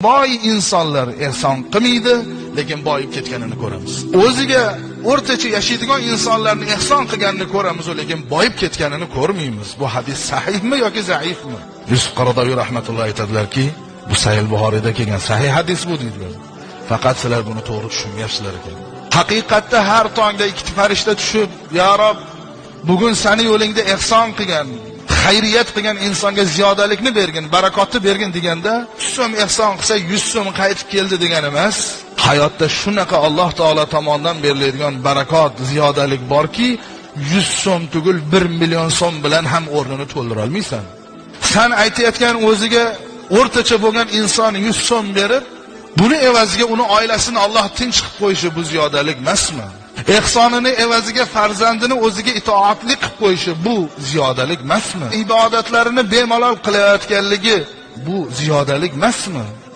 Boy insonlar ehson qilmaydi, lekin boyib ketganini ko'ramiz. O'ziga o'rtacha yashaydigan insonlarni ehson qilganini ko'ramiz, lekin boyib ketganini ko'rmaymiz. Bu hadis sahihmi yoki zaifmi? Yusuf Qaradaviy rahmatullohi aytadilarki, bu Sahih Buxoriyda kelgan sahih hadis bu deydilar. Faqat sizlar buni to'g'ri tushunmayapsizlar ekan. Haqiqatda har tongda ikkita farishta tushib, "Ya Rob, bugun seni yo'lingda ehson qilgan, xayriyat qilgan insonga ziyodalikni bergin, barakotni bergin" deganda, 100 so'm ehson qilsa 100 so'm qaytib keldi degan emas. Hayotda shunaqa Alloh taolo tomonidan beriladigan barakot, ziyodalik borki, 100 so'm tugul 1 million so'm bilan ham o'rnini to'ldira olmaysan. Sen aytayotgan o'ziga o'rtacha bo'lgan inson 100 so'm berib, buni evaziga uni oilasini Alloh tinch qilib qo'yishi bu ziyodalik emasmi? Ehsonini evaziga farzandini o'ziga itoatli qilib qo'yishi bu ziyodalik emasmi? Ibodatlarini bemalol qilayotganligi bu ziyodalik emasmi?